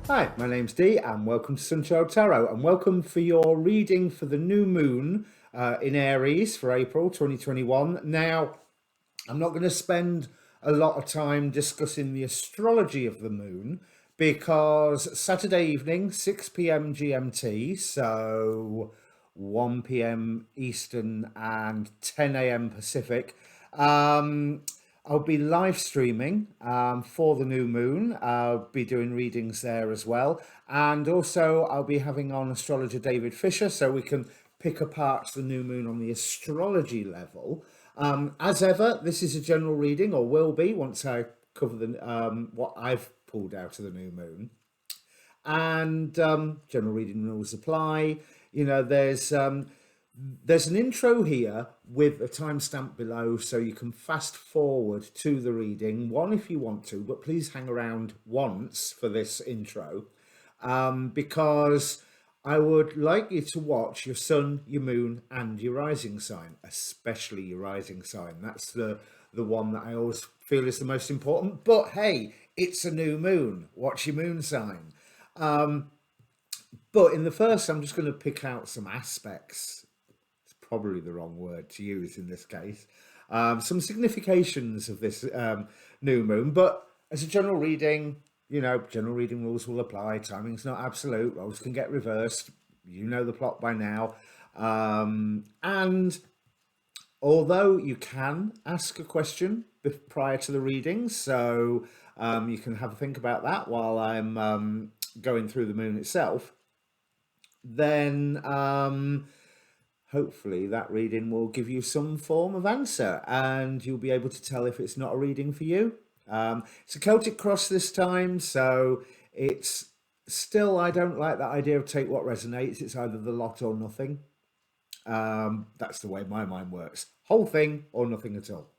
Hi, my name's Dee and welcome to Untitled Tarot and welcome for your reading for the new moon in Aries for April 2021. Now, I'm not going to spend a lot of time discussing the astrology of the moon because Saturday evening, 6 p.m. GMT, so 1 p.m. Eastern and 10 a.m. Pacific, I'll be live streaming for the new moon. I'll be doing readings there as well. And also, I'll be having on astrologer David Fisher so we can pick apart the new moon on the astrology level. As ever, this is a general reading, or will be once I cover what I've pulled out of the new moon. And general reading rules apply. You know, there's an intro here with a timestamp below, so you can fast forward to the reading, one if you want to, but please hang around once for this intro, because I would like you to watch your sun, your moon, and your rising sign, especially your rising sign. That's the one that I always feel is the most important. But hey, it's a new moon. Watch your moon sign. But in the first, I'm just going to pick out some aspects. It's probably the wrong word to use in this case. Some significations of this new moon. But as a general reading, you know, general reading rules will apply. Timing's not absolute. Roles can get reversed. You know the plot by now. And although you can ask a question prior to the reading, so you can have a think about that while I'm going through the moon itself, then hopefully that reading will give you some form of answer and you'll be able to tell if it's not a reading for you. It's a Celtic cross this time, so it's still, I don't like that idea of take what resonates. It's either the lot or nothing. That's the way my mind works. Whole thing or nothing at all.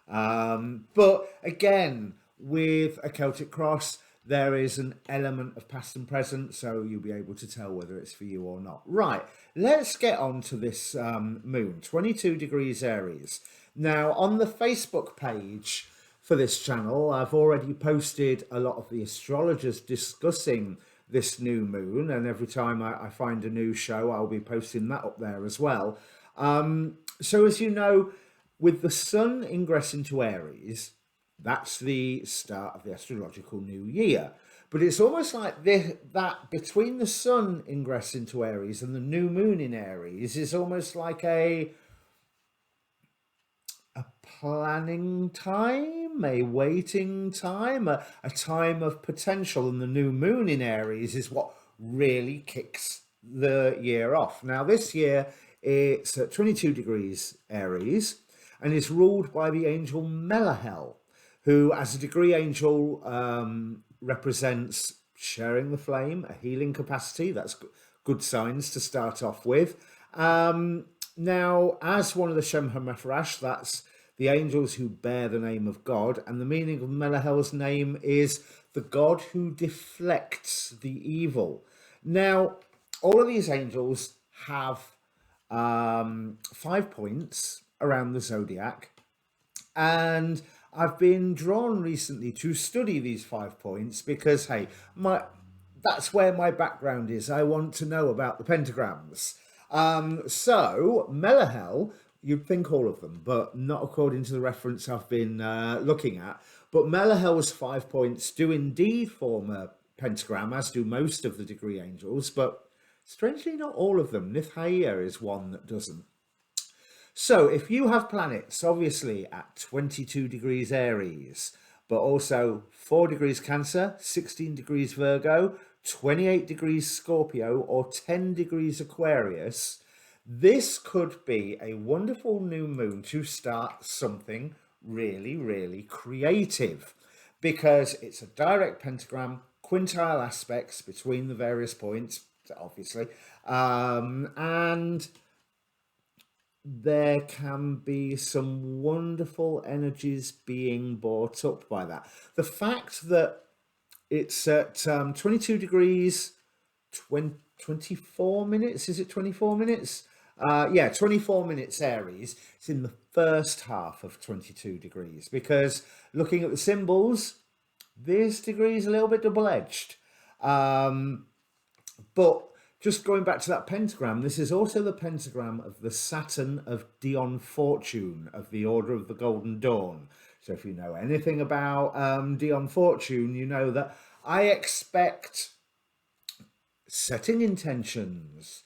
But again, with a Celtic cross, there is an element of past and present, so you'll be able to tell whether it's for you or not. Right, let's get on to this moon, 22 degrees Aries. Now, on the Facebook page for this channel, I've already posted a lot of the astrologers discussing this new moon, and every time I find a new show, I'll be posting that up there as well. So as you know, with the sun ingress into Aries, that's the start of the astrological new year. But it's almost like that between the sun ingress into Aries and the new moon in Aries is almost like a planning time, a waiting time, a time of potential. And the new moon in Aries is what really kicks the year off. Now, this year it's at 22 degrees Aries and is ruled by the angel Melahel, who as a degree angel represents sharing the flame, a healing capacity. That's good signs to start off with. Now, as one of the Shem HaMephorash, that's the angels who bear the name of God, and the meaning of Melahel's name is the God who deflects the evil. Now, all of these angels have 5 points around the zodiac, and I've been drawn recently to study these 5 points because, hey, that's where my background is. I want to know about the pentagrams. So, Melahel, you'd think all of them, but not according to the reference I've been looking at. But Melahel's 5 points do indeed form a pentagram, as do most of the degree angels, but strangely not all of them. Nithaya is one that doesn't. So if you have planets, obviously at 22 degrees Aries, but also 4 degrees Cancer, 16 degrees Virgo, 28 degrees Scorpio, or 10 degrees Aquarius, this could be a wonderful new moon to start something really, really creative, because it's a direct pentagram, quintile aspects between the various points, obviously, and there can be some wonderful energies being brought up by that. The fact that it's at 22 degrees, 24 minutes, is it 24 minutes? Yeah, 24 minutes Aries. It's in the first half of 22 degrees, because looking at the symbols, this degree is a little bit double-edged. But just going back to that pentagram, this is also the pentagram of the Saturn of Dion Fortune of the Order of the Golden Dawn. So if you know anything about Dion Fortune, you know that I expect setting intentions,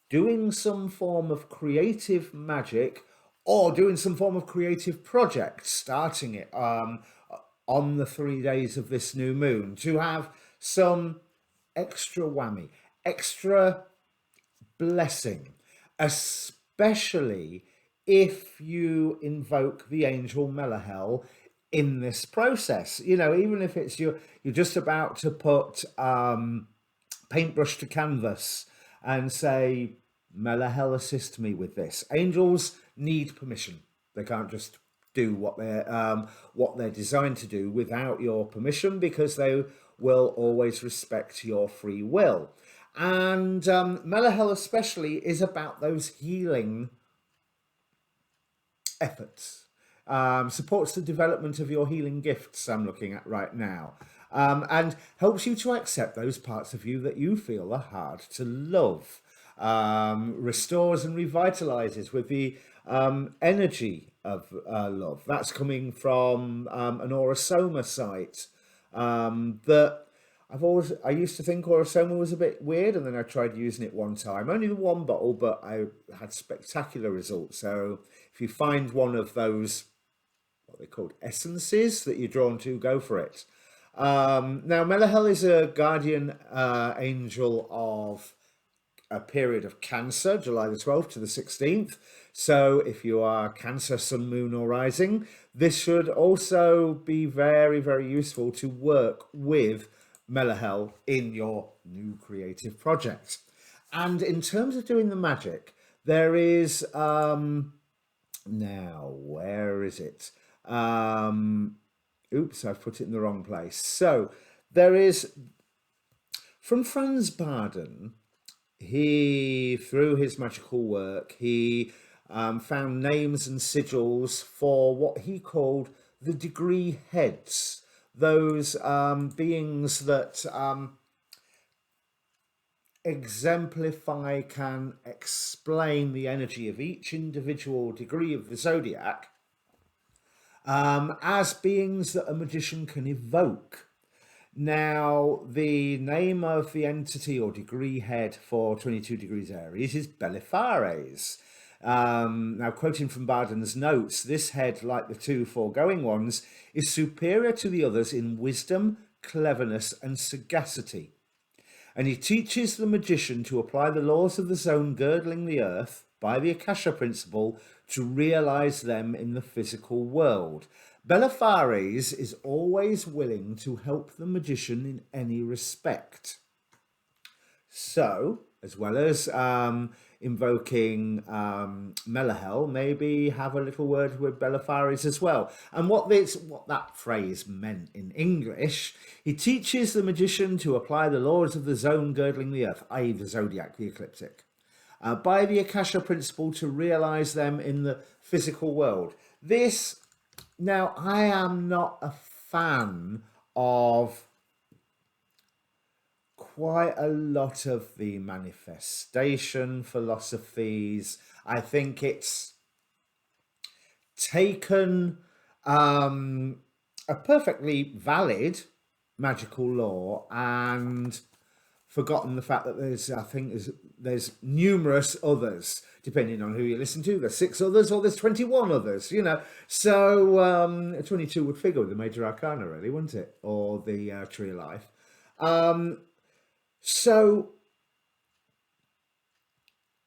doing some form of creative magic, or doing some form of creative project, starting it on the 3 days of this new moon to have some extra whammy, extra blessing, especially if you invoke the angel Melahel in this process. You know, even if it's you're just about to put paintbrush to canvas and say, Melahel, assist me with this. Angels need permission. They can't just do what they're designed to do without your permission, because they will always respect your free will. And Melahel especially is about those healing efforts. Supports the development of your healing gifts, I'm looking at right now, and helps you to accept those parts of you that you feel are hard to love. Restores and revitalizes with the energy of love. That's coming from an Aurosoma site that I used to think Aurosoma was a bit weird, and then I tried using it one time, only the one bottle, but I had spectacular results. So if you find one of those, what they called essences that you're drawn to, go for it. Now, Melahel is a guardian angel of a period of Cancer, July the 12th to the 16th. So if you are Cancer, Sun, Moon or Rising, this should also be very, very useful to work with Melahel in your new creative project. And in terms of doing the magic, there is, now, where is it? Oops, I've put it in the wrong place. So there is, from Franz Barden, he, through his magical work, he found names and sigils for what he called the degree heads, those beings that exemplify, can explain the energy of each individual degree of the zodiac, as beings that a magician can evoke. Now, the name of the entity or degree head for 22 degrees Aries is Belisarius. Now, quoting from Barden's notes, this head, like the two foregoing ones, is superior to the others in wisdom, cleverness, and sagacity. And he teaches the magician to apply the laws of the zone girdling the earth by the Akasha principle to realize them in the physical world. Belisarius is always willing to help the magician in any respect. So, as well as invoking Melahel, maybe have a little word with Belisarius as well. And what that phrase meant in English, he teaches the magician to apply the laws of the zone girdling the earth, i.e. the zodiac, the ecliptic, by the Akasha principle to realize them in the physical world. This, now, I am not a fan of quite a lot of the manifestation philosophies. I think it's taken a perfectly valid magical law and forgotten the fact that there's numerous others, depending on who you listen to. There's 6 others or there's 21 others, you know. So 22 would figure with the major arcana, really, wouldn't it? Or the tree of life. So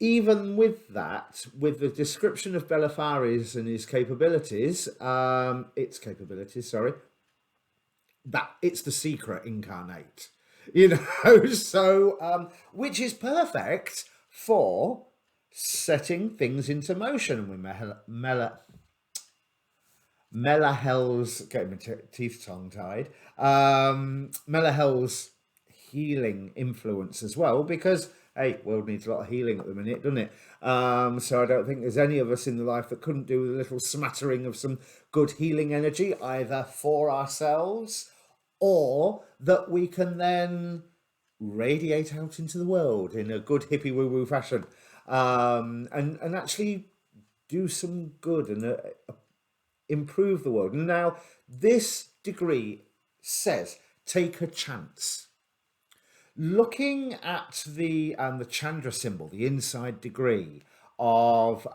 even with that, with the description of Belisarius and his capabilities, that it's the secret incarnate, you know. So which is perfect for setting things into motion. With Melahel's, getting my teeth tongue-tied, Melahel's healing influence as well, because hey, world needs a lot of healing at the minute, doesn't it? So I don't think there's any of us in the life that couldn't do with a little smattering of some good healing energy, either for ourselves or that we can then radiate out into the world in a good hippie woo woo fashion, and actually do some good and improve the world. Now, this degree says take a chance. Looking at the Chandra symbol, the inside degree of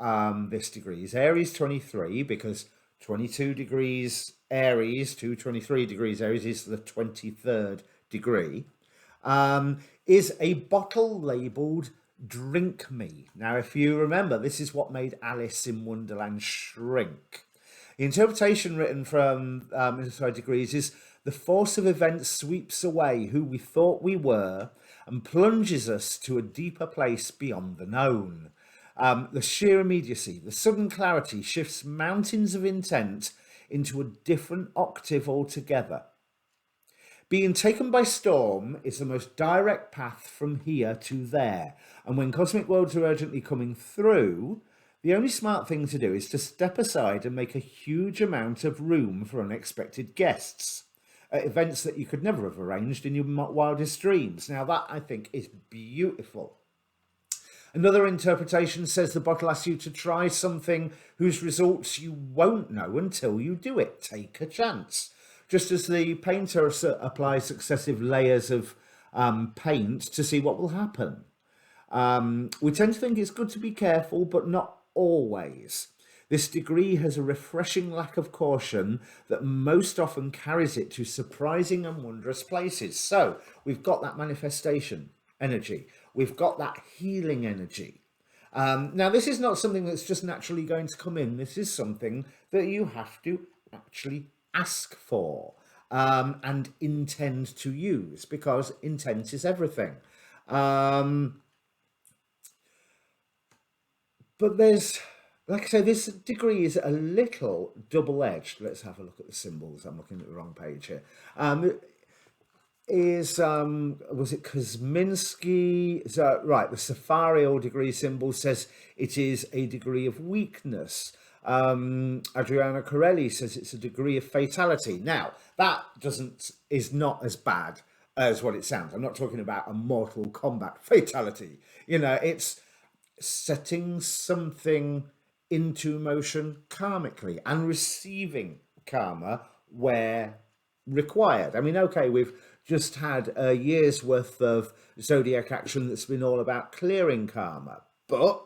this degree is Aries 23, because 22 degrees Aries to 23 degrees Aries is the 23rd degree, is a bottle labelled Drink Me. Now, if you remember, this is what made Alice in Wonderland shrink. The interpretation written from Inside Degrees is the force of events sweeps away who we thought we were and plunges us to a deeper place beyond the known. The sheer immediacy, the sudden clarity shifts mountains of intent into a different octave altogether. Being taken by storm is the most direct path from here to there. And when cosmic worlds are urgently coming through, the only smart thing to do is to step aside and make a huge amount of room for unexpected guests at events that you could never have arranged in your wildest dreams. Now, that, I think, is beautiful. Another interpretation says the bottle asks you to try something whose results you won't know until you do it. Take a chance. Just as the painter applies successive layers of paint to see what will happen. We tend to think it's good to be careful, but not always. This degree has a refreshing lack of caution that most often carries it to surprising and wondrous places. So we've got that manifestation energy. We've got that healing energy. Now, this is not something that's just naturally going to come in. This is something that you have to actually ask for and intend to use, because intent is everything. But there's, like I say, this degree is a little double-edged. Let's have a look at the symbols. I'm looking at the wrong page here. Was it Kosminski? Right, the Safarial degree symbol says it is a degree of weakness. Adriana Corelli says it's a degree of fatality. Now, that is not as bad as what it sounds. I'm not talking about a Mortal Kombat fatality. It's setting something into motion karmically and receiving karma where required. I mean, okay, we've just had a year's worth of zodiac action that's been all about clearing karma, but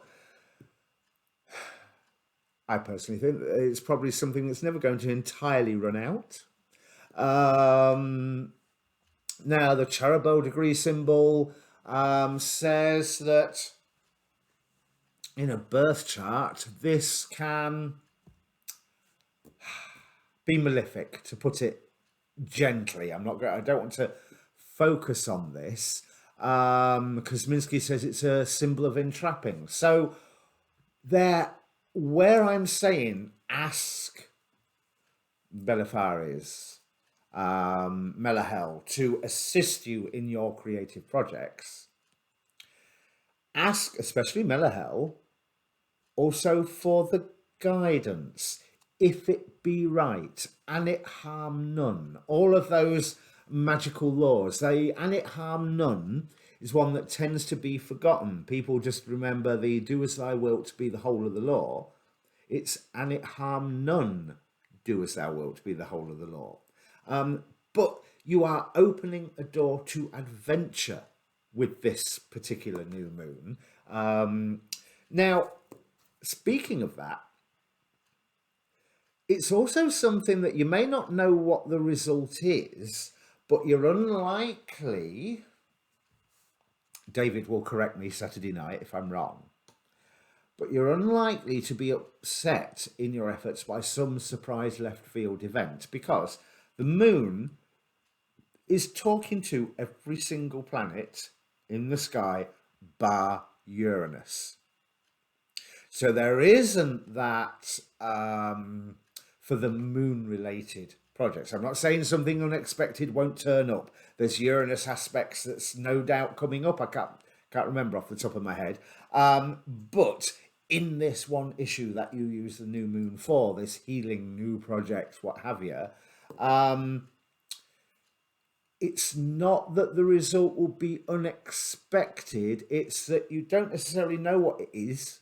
I personally think that it's probably something that's never going to entirely run out. Now, the Cherubel degree symbol says that in a birth chart, this can be malefic, to put it gently. I don't want to focus on this. Kosminski says it's a symbol of entrapping. So where I'm saying ask Belisarius, Melahel to assist you in your creative projects, ask especially Melahel also for the guidance, if it be right, and it harm none. All of those magical laws, and it harm none is one that tends to be forgotten. People just remember the do as thou wilt to be the whole of the law. It's and it harm none, do as thou wilt be the whole of the law. But you are opening a door to adventure with this particular new moon. Now, speaking of that, it's also something that you may not know what the result is, but you're unlikely, David will correct me Saturday night if I'm wrong, but you're unlikely to be upset in your efforts by some surprise left field event, because the moon is talking to every single planet in the sky bar Uranus. So there isn't that for the moon related projects. I'm not saying something unexpected won't turn up. There's Uranus aspects that's no doubt coming up. I can't remember off the top of my head. But in this one issue that you use the new moon for, this healing new project, what have you, it's not that the result will be unexpected, it's that you don't necessarily know what it is,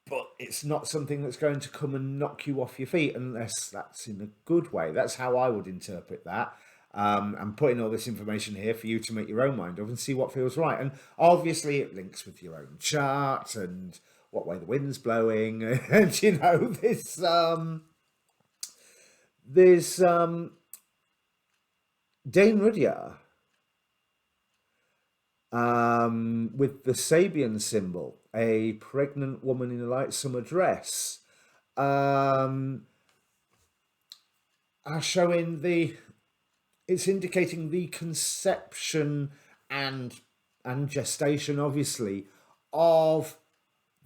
but it's not something that's going to come and knock you off your feet unless that's in a good way. That's how I would interpret that. I'm putting all this information here for you to make your own mind of and see what feels right. And obviously, it links with your own chart and what way the wind's blowing. And you know, there's Dane Rudyard with the Sabian symbol, a pregnant woman in a light summer dress, are showing it's indicating the conception and gestation, obviously, of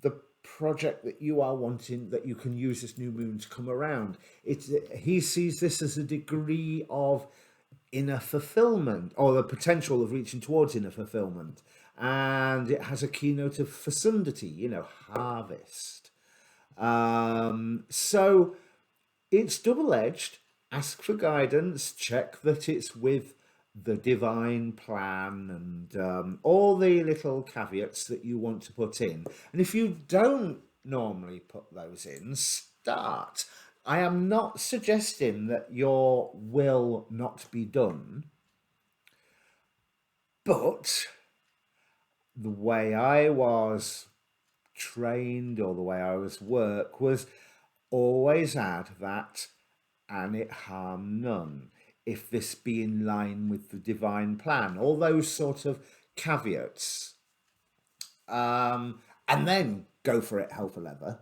the project that you are wanting, that you can use this new moon to come around. He sees this as a degree of inner fulfillment, or the potential of reaching towards inner fulfillment, and it has a keynote of fecundity, you know, harvest. So it's double-edged. Ask for guidance, check that it's with the divine plan, and all the little caveats that you want to put in. And if you don't normally put those in, start. I am not suggesting that your will not be done, but the way I was trained, or the way I was work, was always add that "and it harm none, if this be in line with the divine plan," all those sort of caveats, and then go for it hell for leather,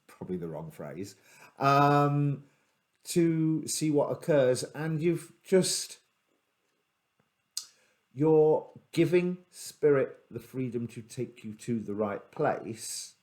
probably the wrong phrase, to see what occurs. And you're giving spirit the freedom to take you to the right place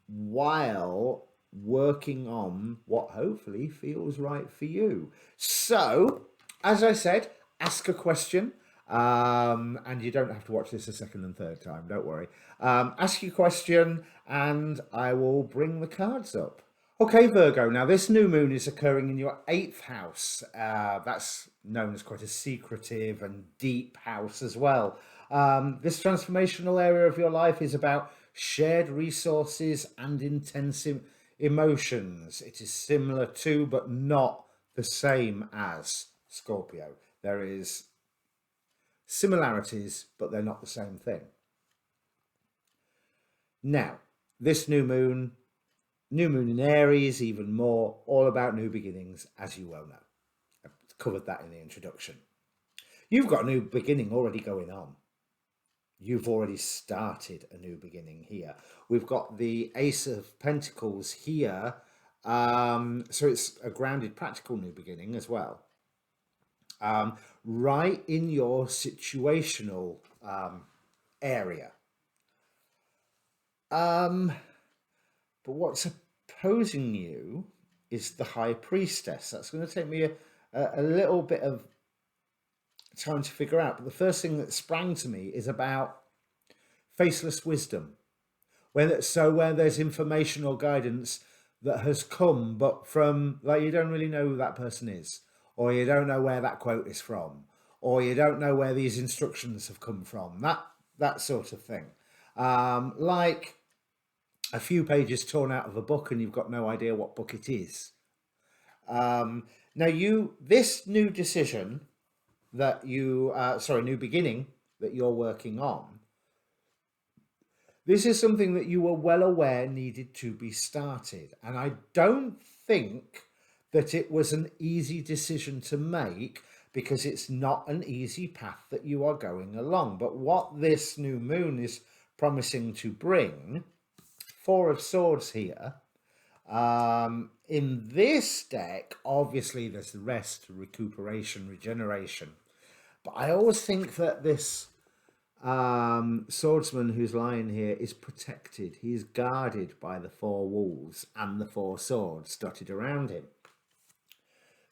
while working on what hopefully feels right for you. So, as I said, ask a question. And you don't have to watch this a second and third time, don't worry. Ask your question and I will bring the cards up. Okay, Virgo, now this new moon is occurring in your 8th house. That's known as quite a secretive and deep house as well. This transformational area of your life is about shared resources and intensive emotions. It is similar to, but not the same as, Scorpio. There is similarities, but they're not the same thing. Now, this new moon in Aries, even more, all about new beginnings, as you well know. I've covered that in the introduction. You've got a new beginning already going on. You've already started a new beginning here. We've got the Ace of Pentacles here. So it's a grounded, practical new beginning as well. Right in your situational area. But what's opposing you is the High Priestess. That's going to take me a little bit of time to figure out. But the first thing that sprang to me is about faceless wisdom. Where there's information or guidance that has come, but from, like, you don't really know who that person is, or you don't know where that quote is from, or you don't know where these instructions have come from. That sort of thing. Like a few pages torn out of a book and you've got no idea what book it is. Now this new decision that new beginning that you're working on, this is something that you were well aware needed to be started. And I don't think that it was an easy decision to make, because it's not an easy path that you are going along. But what this new moon is promising to bring, 4 of Swords here. In this deck, obviously there's the rest, recuperation, regeneration. But I always think that this swordsman who's lying here is protected. He is guarded by the 4 wolves and the 4 swords dotted around him.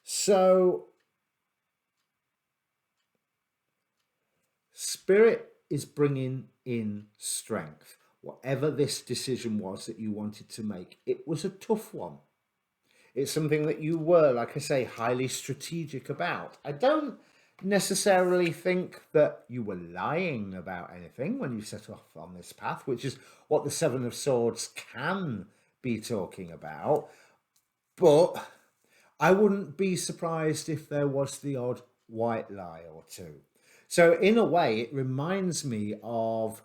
So Spirit is bringing in strength. Whatever this decision was that you wanted to make, it was a tough one. It's something that you were, like I say, highly strategic about. I don't necessarily think that you were lying about anything when you set off on this path, which is what the Seven of Swords can be talking about. But I wouldn't be surprised if there was the odd white lie or two. So, in a way, it reminds me of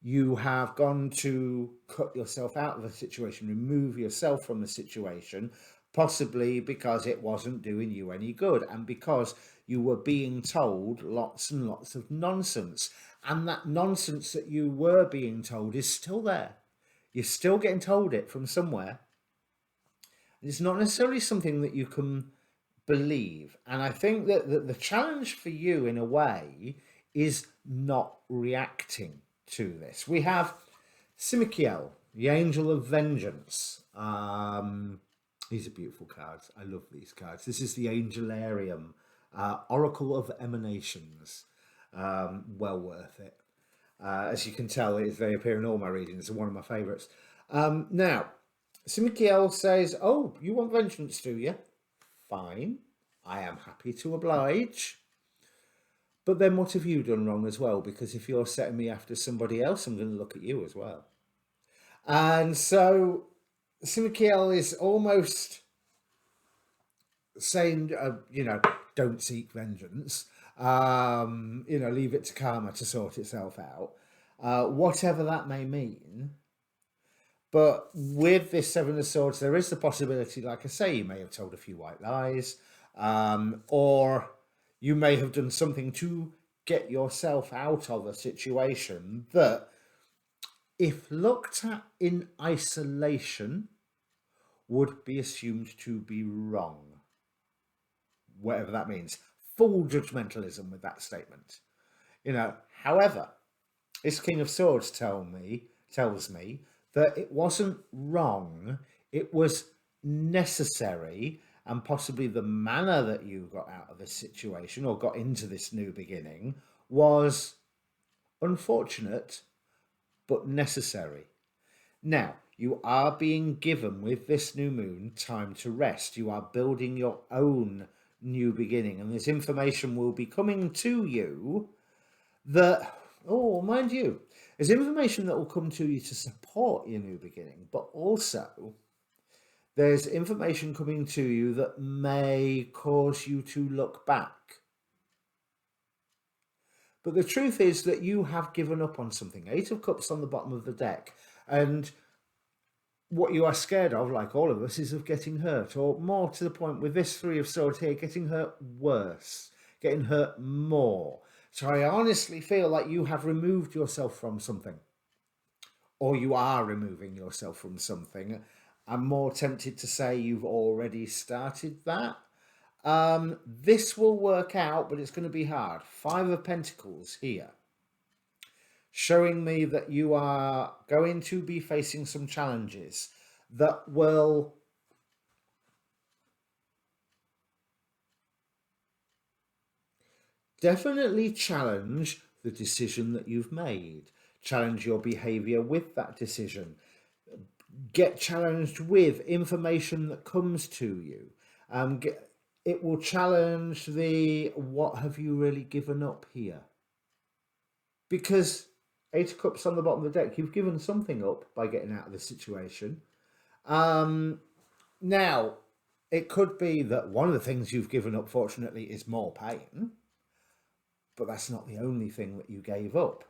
you have gone to cut yourself out of a situation, remove yourself from the situation, possibly because it wasn't doing you any good and because you were being told lots and lots of nonsense. And that nonsense that you were being told is still there. You're still getting told it from somewhere. It's not necessarily something that you can believe. And I think that the challenge for you, in a way, is not reacting to this. We have Simikiel, the Angel of Vengeance. These are beautiful cards. I love these cards. This is the Angelarium, Oracle of Emanations. Well worth it. As you can tell, they appear in all my readings. They're one of my favourites. Now, Simikiel says, oh, you want vengeance, do you? Fine. I am happy to oblige. But then what have you done wrong as well? Because if you're setting me after somebody else, I'm going to look at you as well. And so Simikiel is almost saying, don't seek vengeance. Leave it to karma to sort itself out. Whatever that may mean. But with this Seven of Swords, there is the possibility, like I say, you may have told a few white lies, or you may have done something to get yourself out of a situation that, if looked at in isolation, would be assumed to be wrong. Whatever that means. Full judgmentalism with that statement. However, this King of Swords tells me that it wasn't wrong, it was necessary, and possibly the manner that you got out of this situation or got into this new beginning was unfortunate but necessary. Now, you are being given, with this new moon, time to rest. You are building your own new beginning, and this information will be coming to you that, mind you, there's information that will come to you to support your new beginning, but also there's information coming to you that may cause you to look back. But the truth is that you have given up on something. Eight of Cups on the bottom of the deck. And what you are scared of, like all of us, is of getting hurt. Or more to the point, with this Three of Swords here, getting hurt worse. Getting hurt more. So I honestly feel like you have removed yourself from something. Or you are removing yourself from something. I'm more tempted to say you've already started that. This will work out, but it's going to be hard. Five of Pentacles here, showing me that you are going to be facing some challenges that will definitely challenge the decision that you've made, challenge your behavior with that decision, get challenged with information that comes to you. It will challenge the what have you really given up here? Because Eight of Cups on the bottom of the deck, you've given something up by getting out of this situation. Now, it could be that one of the things you've given up, fortunately, is more pain. But that's not the only thing that you gave up.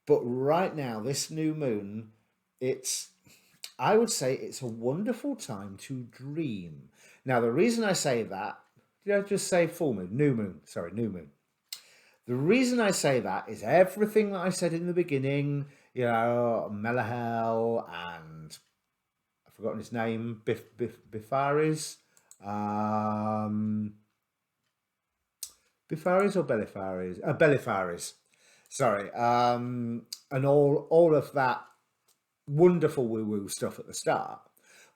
But right now, this new moon, I would say it's a wonderful time to dream. Now, the reason I say that, did I just say full moon? New moon. Sorry, new moon. The reason I say that is everything that I said in the beginning, Melahel and I've forgotten his name, Bifaris. Bifaris or Belifaris? Belifaris. Sorry. And all of that wonderful woo-woo stuff at the start.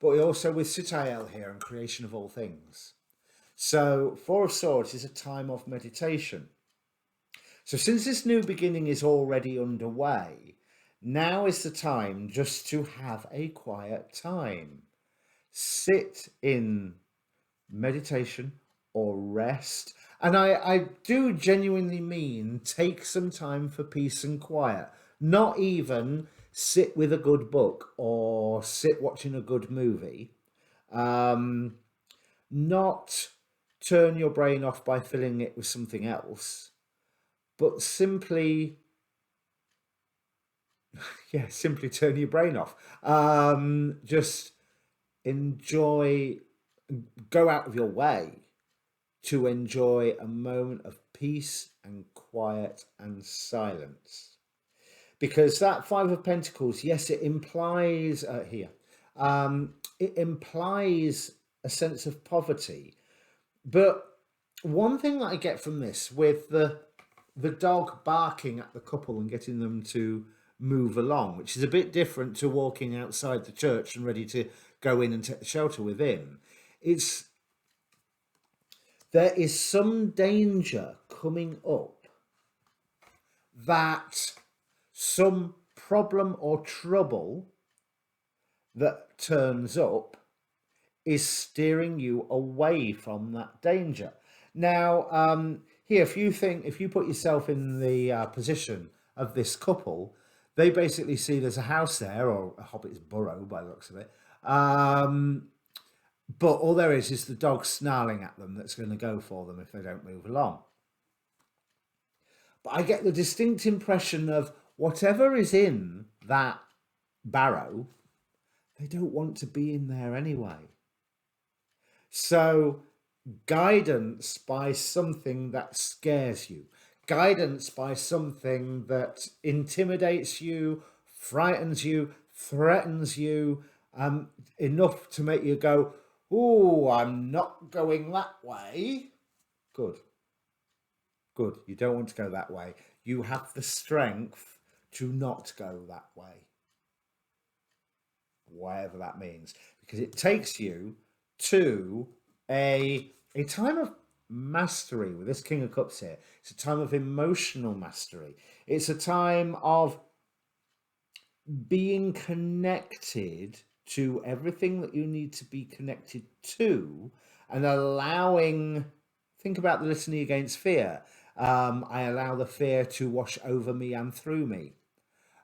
But also with Sitael here and creation of all things. So Four of Swords is a time of meditation. So since this new beginning is already underway, now is the time just to have a quiet time. sit in meditation or rest. And I do genuinely mean take some time for peace and quiet. Not even sit with a good book or sit watching a good movie. Um, Not turn your brain off by filling it with something else, but simply, yeah, simply turn your brain off. Just enjoy, go out of your way to enjoy a moment of peace and quiet and silence. Because that Five of Pentacles, yes, it implies it implies a sense of poverty. But one thing that I get from this, with the dog barking at the couple and getting them to move along, which is a bit different to walking outside the church and ready to go in and take the shelter within, it's there is some danger coming up, that some problem or trouble that turns up is steering you away from that danger. Now, here, if you put yourself in the position of this couple, they basically see there's a house there, or a hobbit's burrow by the looks of it. But all there is the dog snarling at them that's going to go for them if they don't move along. But I get the distinct impression of whatever is in that barrow, they don't want to be in there anyway. So, guidance by something that scares you, guidance by something that intimidates you, frightens you, threatens you, enough to make you go, "Oh, I'm not going that way." Good. Good. You don't want to go that way. You have the strength to not go that way, whatever that means, because it takes you to a time of mastery with this King of Cups here. It's a time of emotional mastery. It's a time of being connected to everything that you need to be connected to, and allowing, think about the litany against fear. I allow the fear to wash over me and through me.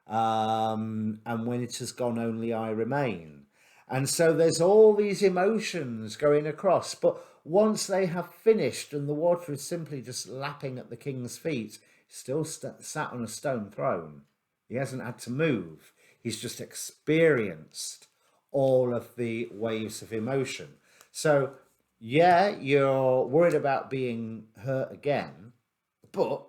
And when it has gone, only I remain. And so there's all these emotions going across, but once they have finished and the water is simply just lapping at the king's feet, still sat on a stone throne. He hasn't had to move. He's just experienced all of the waves of emotion. So, yeah, you're worried about being hurt again, but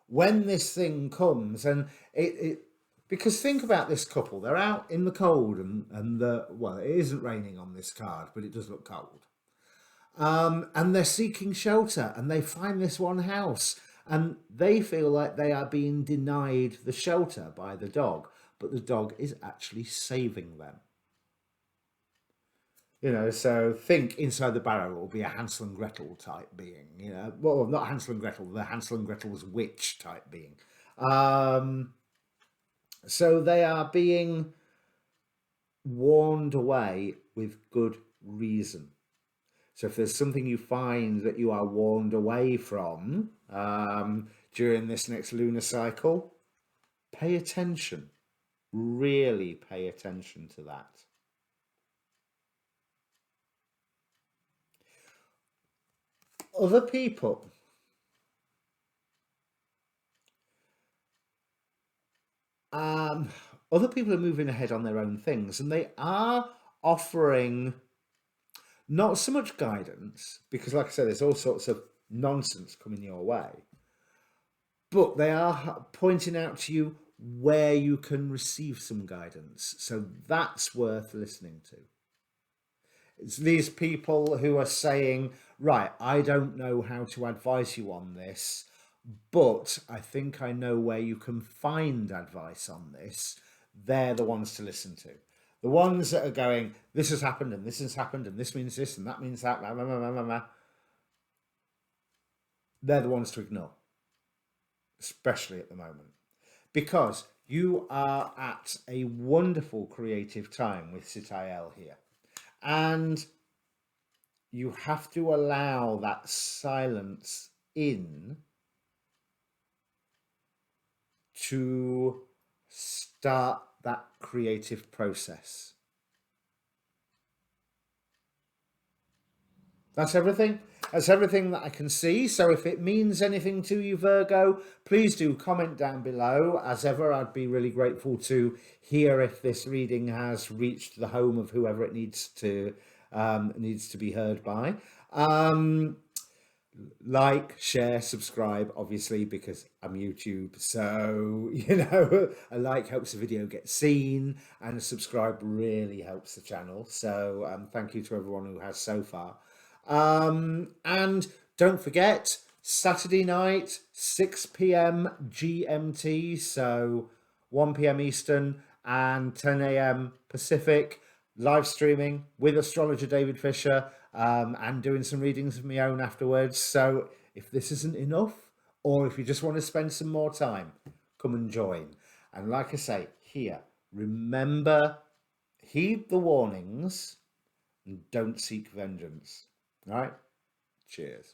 when this thing comes, and it because think about this couple, they're out in the cold, and the, well, it isn't raining on this card, but it does look cold. And they're seeking shelter, and they find this one house, and they feel like they are being denied the shelter by the dog, but the dog is actually saving them. So think inside the barrow will be a Hansel and Gretel type being, well, not Hansel and Gretel, the Hansel and Gretel's witch type being. So they are being warned away with good reason. So if there's something you find that you are warned away from during this next lunar cycle, pay attention. Really pay attention to that. Other people, other people are moving ahead on their own things, and they are offering not so much guidance, because like I said, there's all sorts of nonsense coming your way, but they are pointing out to you where you can receive some guidance. So that's worth listening to. It's these people who are saying, right, I don't know how to advise you on this, but I think I know where you can find advice on this. They're the ones to listen to. The ones that are going, this has happened and this has happened and this means this and that means that, blah, blah, blah, blah, blah. They're the ones to ignore, especially at the moment. Because you are at a wonderful creative time with Sitael here. And you have to allow that silence in to start that creative process. That's everything. That's everything that I can see. So if it means anything to you, Virgo, please do comment down below. As ever, I'd be really grateful to hear if this reading has reached the home of whoever it needs to be heard by. Like, share, subscribe, obviously, because I'm YouTube. So, a like helps the video get seen, and a subscribe really helps the channel. So, thank you to everyone who has so far. And don't forget, Saturday night, 6 p.m. GMT, so 1 p.m. Eastern and 10 a.m. Pacific, live streaming with astrologer David Fisher, and doing some readings of my own afterwards. So if this isn't enough, or if you just want to spend some more time, come and join. And like I say, here, remember, heed the warnings and don't seek vengeance. All right? Cheers.